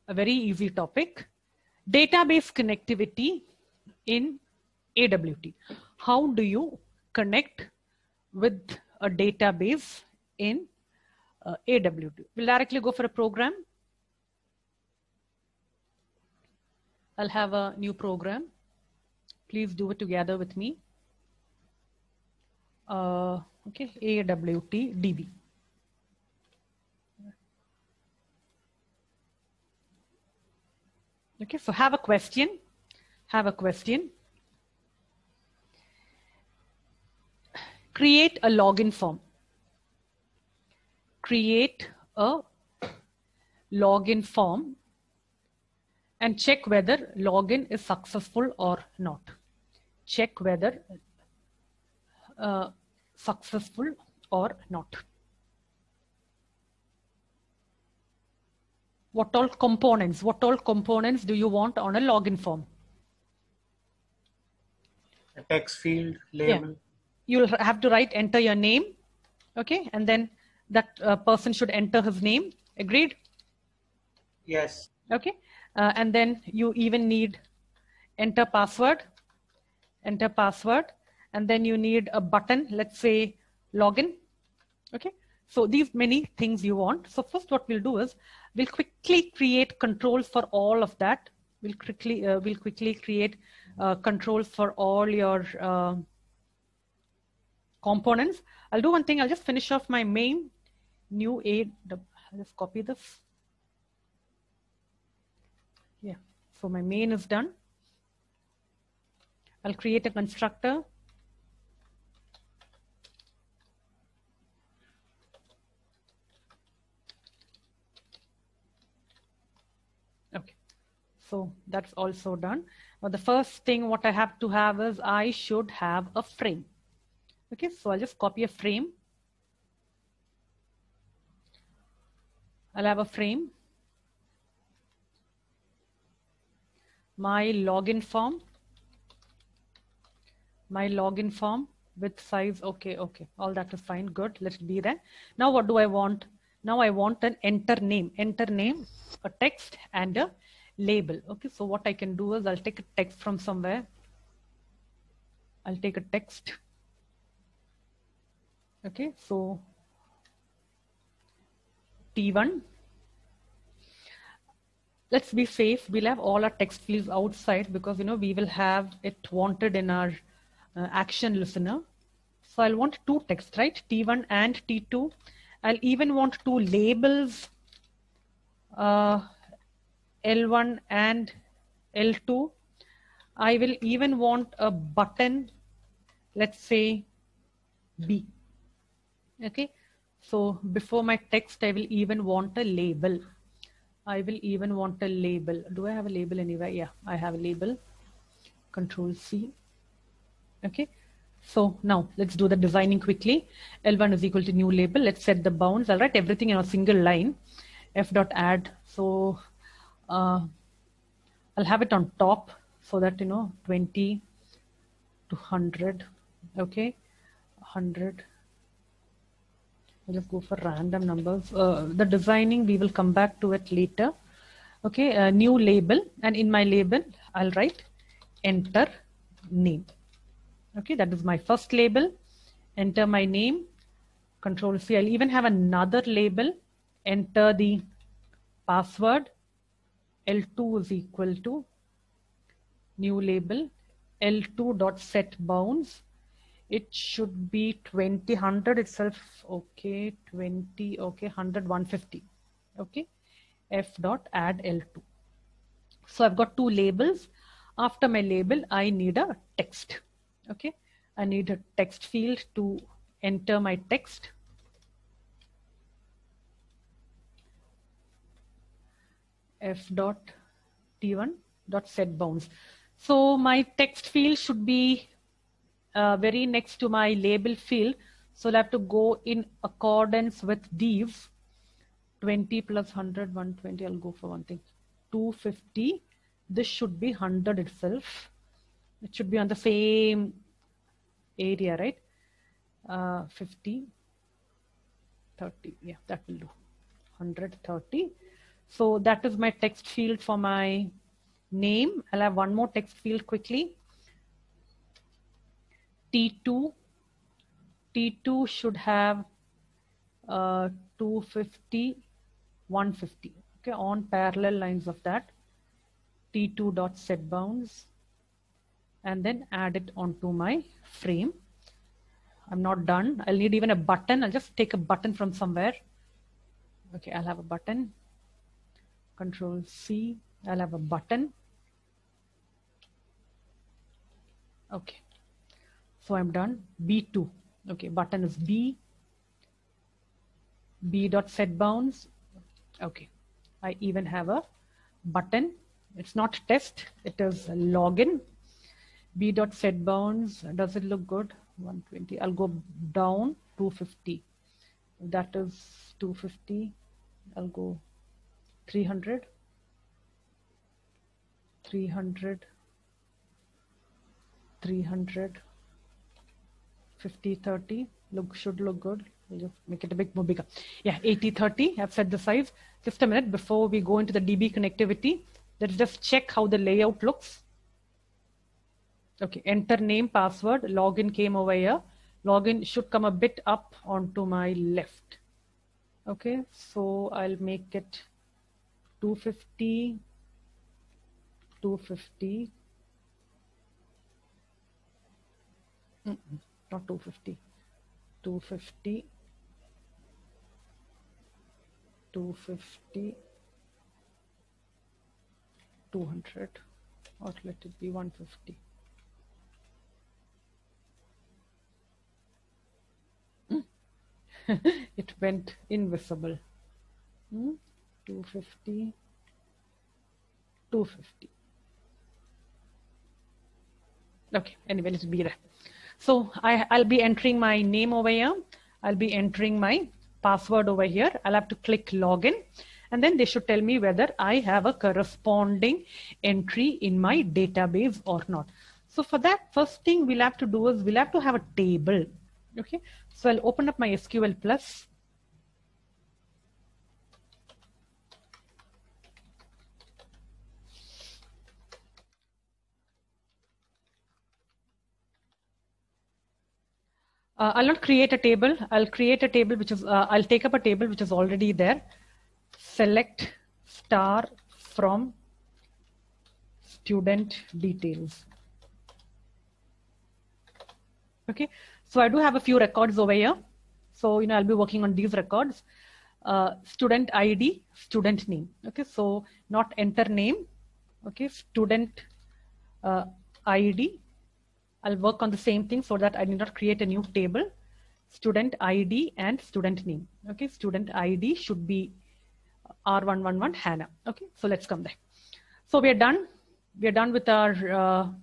a very easy topic. Database connectivity in AWT. How do you connect with a database in AWT? We'll directly go for a program. I'll have a new program. Please do it together with me. Okay, AWT DB. Okay, so have a question. Create a login form. Create a login form and check whether login is successful or not. Check whether successful or not. What all components do you want on a login form? A text field, label. Yeah. You'll have to enter your name. Okay, and then that person should enter his name. Agreed? Yes. Okay, and then you even need enter password, and then you need a button, let's say login. Okay, so these many things you want. So first what we'll do is we'll quickly create controls for all of that. We'll quickly create controls for all your components. I'll do one thing. I'll just finish off my main new I'll just copy this. Yeah, so my main is done. I'll create a constructor. Okay, so that's also done. Now the first thing what I have to have is I should have a frame. Okay, so I'll just copy a frame. I'll have a frame. My login form with size. Okay, all that is fine. Good, let it be there. Now what do I want? Now I want an enter name, a text and a label. Okay, so what I can do is I'll take a text from somewhere. I'll take a text. Okay, so T1. Let's be safe. We'll have all our text fields outside because we will have it wanted in our action listener. So I'll want two text, right? T1 and T2. I'll even want two labels, L1 and L2. I will even want a button, let's say B. Okay, so before my text, I will even want a label. Do I have a label anywhere? Yeah, I have a label. Control C. Okay, so now let's do the designing quickly. L1 is equal to new label. Let's set the bounds. I'll write everything in a single line. F.add. So I'll have it on top so that 20 to 100. Okay, 100. I'll just go for random numbers. The designing, we will come back to it later. Okay, a new label, and in my label, I'll write enter name. Okay, that is my first label. Enter my name. Control C. I'll even have another label. Enter the password. L2 is equal to new label. L2.set bounds. It should be 20, 100 itself. Okay, 20, okay, 100, 150. Okay, F.add L2. So I've got two labels. After my label, I need a text. Okay, I need a text field to enter my text. F.T1.set bounds. So my text field should be very next to my label field. So I'll have to go in accordance with these. 20 plus 100, 120. I'll go for one thing. 250. This should be 100 itself. It should be on the same area, right? 50, 30. Yeah, that will do. 100, 30. So that is my text field for my name. I'll have one more text field quickly. T2. T2 should have 250, 150. Okay, on parallel lines of that. T2 dot set bounds, and then add it onto my frame. I'm not done. I'll need even a button. I'll just take a button from somewhere. Okay, I'll have a button. Control C. I'll have a button. Okay, so I'm done. B2. Okay, button is B. B dot set bounds. Okay, I even have a button. It's not test, it is login. B dot set bounds. Does it look good? 120. I'll go down 250. That is 250. I'll go 300. 300. 300. 50, 30. Should look good. We'll just make it a bit more bigger. Yeah, 80, 30. I've set the size. Just a minute before we go into the DB connectivity. Let's just check how the layout looks. Okay, enter name, password, login came over here. Login should come a bit up onto my left. Okay, so I'll make it 250, 250. Not 250, 250, 250, 200, or let it be 150. It went invisible. 250, 250. Okay, anyway, let's be there. So I'll be entering my name over here. I'll be entering my password over here. I'll have to click login, and then they should tell me whether I have a corresponding entry in my database or not. So for that, first thing we'll have to do is we'll have to have a table. Okay, so I'll open up my SQL Plus. I'll not create a table. I'll create a table which is, I'll take up a table which is already there. Select star from student details. Okay, so I do have a few records over here. So, I'll be working on these records. Student ID, student name. Okay, so not enter name. Okay, student ID. I'll work on the same thing so that I need not create a new table. Student ID and student name. Okay, student ID should be R111 Hannah. Okay, so let's come there. So we are done. We are done with our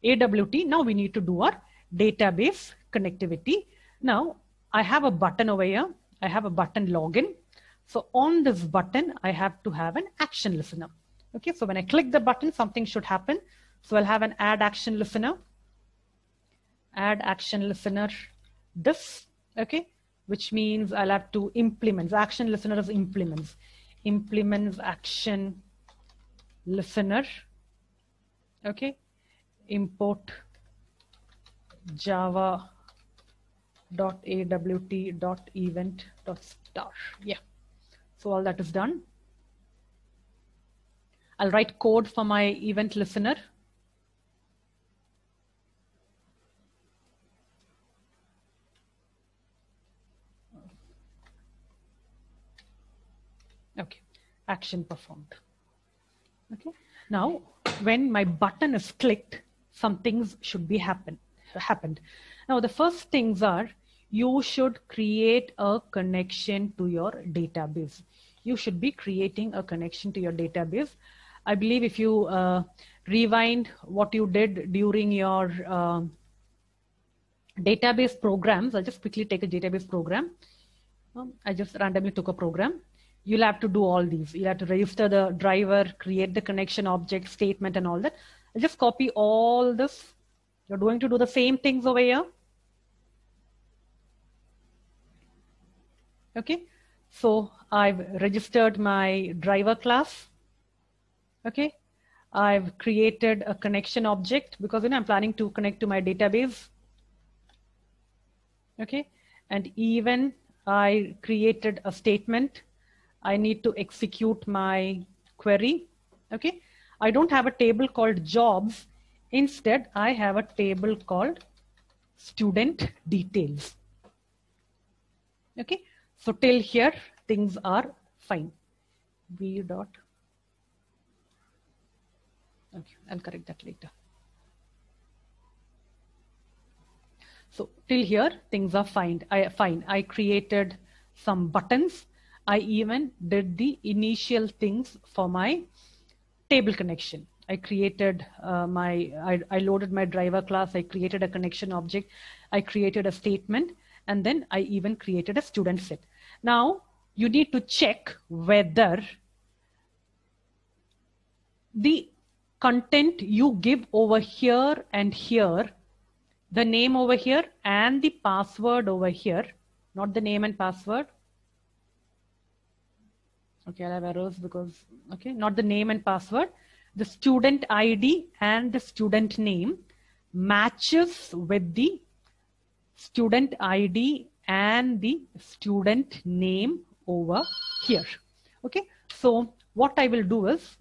AWT. Now we need to do our database connectivity. Now I have a button over here. I have a button login. So on this button, I have to have an action listener. Okay, so when I click the button, something should happen. So I'll have an add action listener. Add action listener this, okay, which means I'll have to implement. The action listener is implements. Implements action listener, okay, import java.awt.event.star. Yeah, so all that is done. I'll write code for my event listener. Okay, action performed. Okay, now when my button is clicked, some things should be happened. Now the first things are, you should create a connection to your database. You should be creating a connection to your database. I believe if you rewind what you did during your database programs, I'll just quickly take a database program. I just randomly took a program. You'll have to do all these. You'll have to register the driver, create the connection object, statement, and all that. I'll just copy all this. You're going to do the same things over here. Okay, So I've registered my driver class. Okay. I've created a connection object because I'm planning to connect to my database. Okay. And even I created a statement. I need to execute my query. Okay. I don't have a table called jobs. Instead, I have a table called student details. Okay. So till here, things are fine. V dot. Okay, I'll correct that later. So till here, things are fine. I created some buttons. I even did the initial things for my table connection. I created I loaded my driver class. I created a connection object. I created a statement, and then I even created a student set. Now you need to check whether the content you give over here and here, the name over here and the password over here, not the name and password. Okay, I'll have errors because, okay, not the name and password. The student ID and the student name matches with the student ID and the student name over here. Okay, so what I will do is,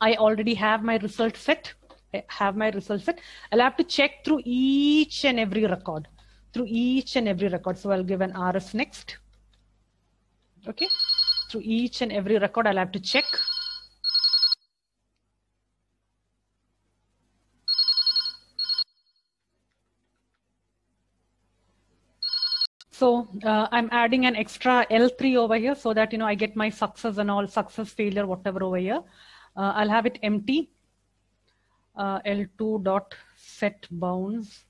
I already have my result set. I'll have to check through each and every record. So I'll give an RS next. Okay. Through each and every record, I'll have to check. So I'm adding an extra L3 over here so that, I get my success and all, success, failure, whatever over here. I'll have it empty. L2 dot set bounds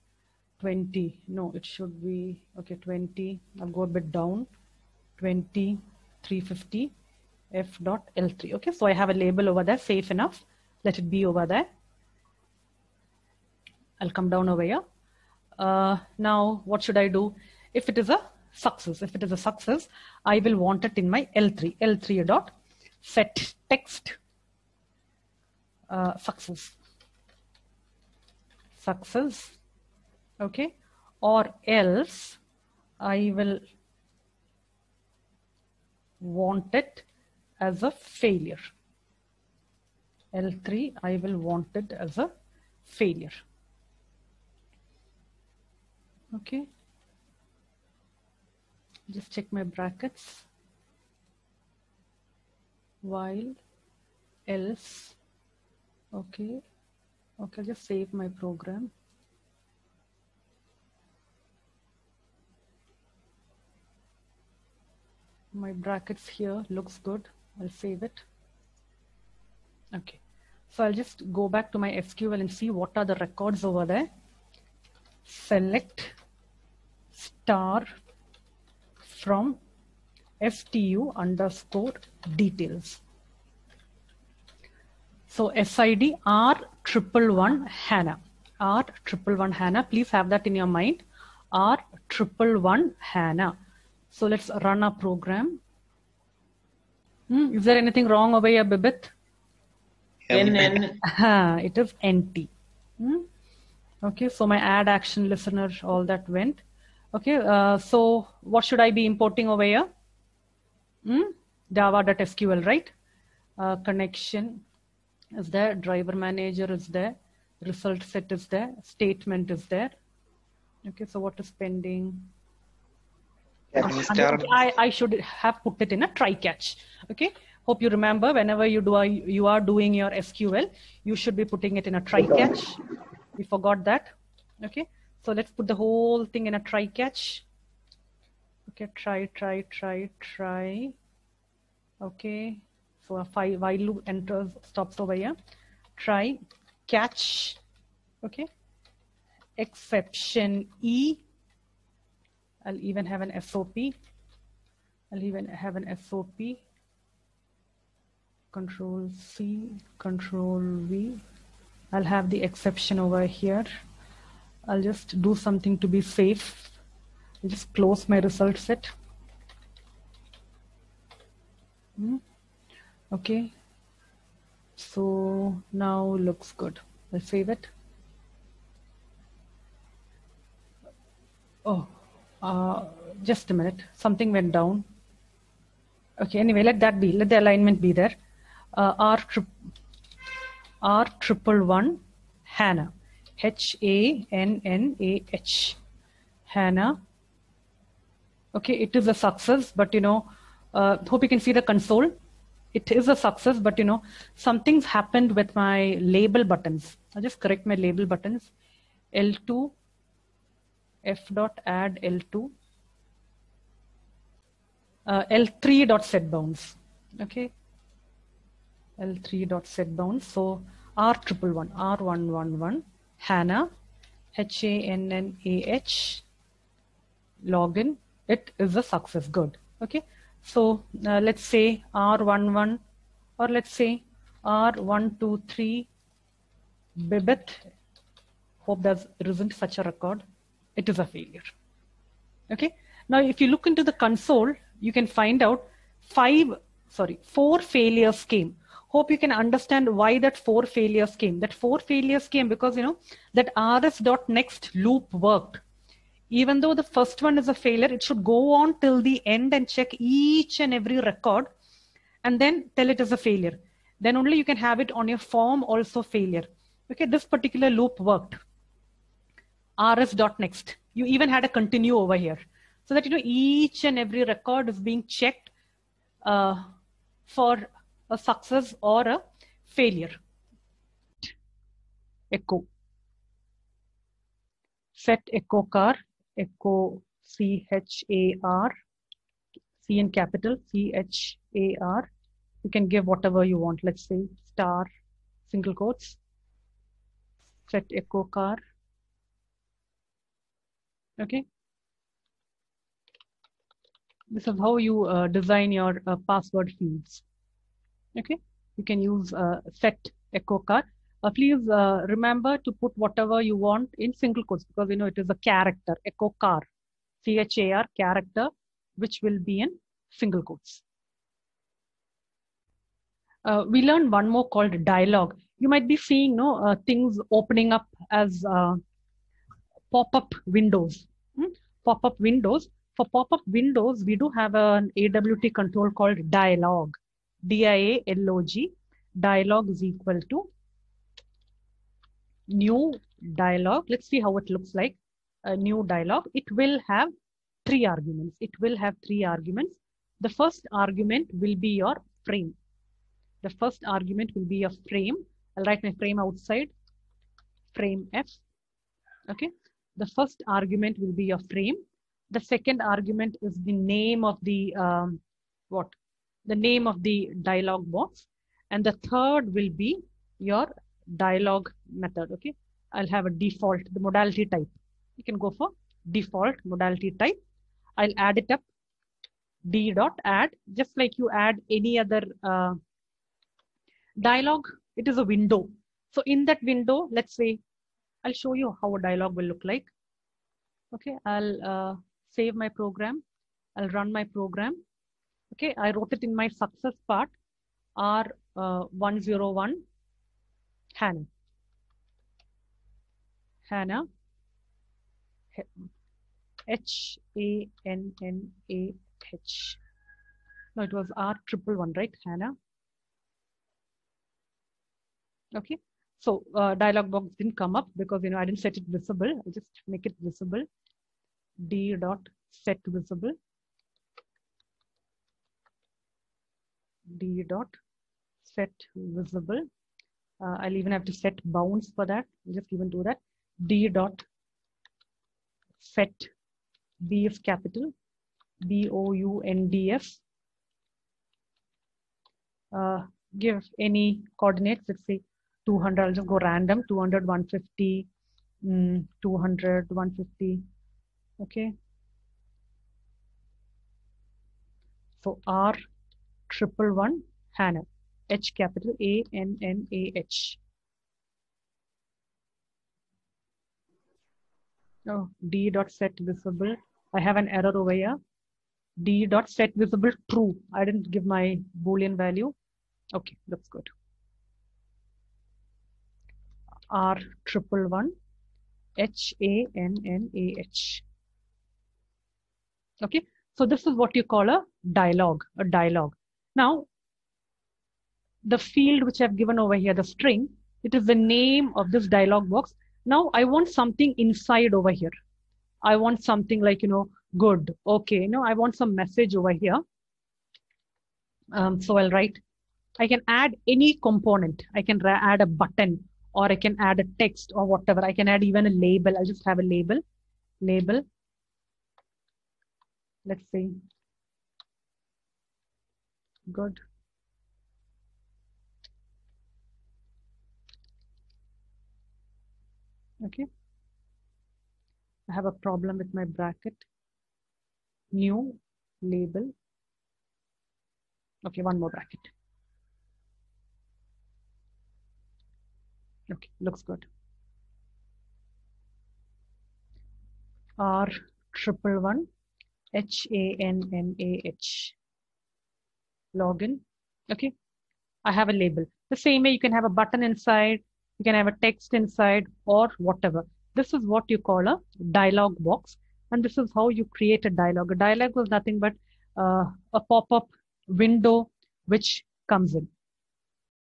20. No, it should be, okay, 20. I'll go a bit down. 20, 350, F dot L3. Okay, so I have a label over there, safe enough. Let it be over there. I'll come down over here. Now, what should I do? If it is a success, I will want it in my L3. L3 dot set text success. Okay, or else I will want it as a failure. L3, I will want it as a failure. Okay, just check my brackets. While else, okay, just save my program. My brackets here looks good. I'll save it. Okay, so I'll just go back to my SQL and see what are the records over there. Select star from stu underscore details. So SID R111 HANA. R111 HANA. Please have that in your mind. R111 HANA. So let's run our program. Is there anything wrong over here, Bibit? NN. It is NT. Okay, so my add action listener, all that went. Okay, so what should I be importing over here? Java.sql, right? Connection is there, driver manager is there, result set is there, statement is there. Okay, so what is pending? I should have put it in a try catch. Okay, hope you remember whenever you are doing your SQL, you should be putting it in a try catch. We forgot that. Okay, so let's put the whole thing in a try catch. Okay, try. Okay, so a while loop enters, stops over here. Try catch. Okay, exception E. I'll even have an SOP. Control C, Control V. I'll have the exception over here. I'll just do something to be safe. I'll just close my result set. Okay, so now looks good. I'll save it. Oh, just a minute. Something went down. Okay, anyway, let that be. Let the alignment be there. R triple one Hannah. Hannah. Hannah. Okay, it is a success, but hope you can see the console. It is a success, but something's happened with my label buttons. I'll just correct my label buttons. L2, F dot add L2, L3 dot set bounds. Okay, L3 dot set bounds. So R triple one, R111, Hannah, Hannah, login. It is a success. Good. Okay. So let's say R11 or let's say R123 Bibit. Hope there isn't such a record. It is a failure. Okay. Now, if you look into the console, you can find out four failures came. Hope you can understand why that four failures came. That four failures came because, that rs.next loop worked. Even though the first one is a failure, it should go on till the end and check each and every record and then tell it as a failure. Then only you can have it on your form also failure. Okay, this particular loop worked. rs.next. You even had a continue over here. So that each and every record is being checked for a success or a failure. Echo. Set echo car, echo CHAR, C in capital, CHAR. You can give whatever you want. Let's say star, single quotes. Set echo car. Okay. This is how you design your password fields. Okay. You can use set echo car. Please remember to put whatever you want in single quotes because it is a character, echo car, CHAR character, which will be in single quotes. We learned one more called dialogue. You might be seeing things opening up as pop-up windows. Pop-up windows. For pop-up windows, we do have an AWT control called dialog. DIALOG. Dialog is equal to new dialog. Let's see how it looks like. A new dialog. It will have three arguments. The first argument will be your frame. The first argument will be a frame. I'll write my frame outside. Frame F. Okay. The first argument will be a frame. The second argument is the name of the the name of the dialog box. And the third will be your dialog method. Okay. I'll have a default, the modality type. You can go for default modality type. I'll add it up. D.add, just like you add any other dialog, it is a window. So in that window, let's say, I'll show you how a dialog will look like. Okay, I'll save my program. I'll run my program. Okay, I wrote it in my success part, R101, Hannah. Hannah, Hannah. No, it was R111, right? Hannah. Okay, so dialog box didn't come up because I didn't set it visible. I'll just make it visible. D.set visible. D.set visible. I'll even have to set bounds for that. I'll just even do that. D.set B is capital. BOUNDS. Give any coordinates. Let's say 200. I'll just go random. 200, 150, 200, 150. Okay. So R111 Hannah. H capital ANNAH. Oh, D.set visible. I have an error over here. D dot set visible true. I didn't give my Boolean value. Okay, that's good. R triple one HANNAH. Okay, so this is what you call a dialogue. Now, the field which I've given over here, the string, it is the name of this dialog box. Now I want something inside over here. I want something like, good. Okay, I want some message over here. So I'll write, I can add any component. I can add a button, or I can add a text or whatever. I can add even a label. I'll just have a label. Let's say good. Okay. I have a problem with my bracket. New label. Okay, one more bracket. Okay, looks good. R triple one HANNAH. Login. Okay, I have a label. The same way you can have a button inside, you can have a text inside, or whatever. This is what you call a dialog box, and this is how you create a dialog. A dialog was nothing but a pop-up window which comes in.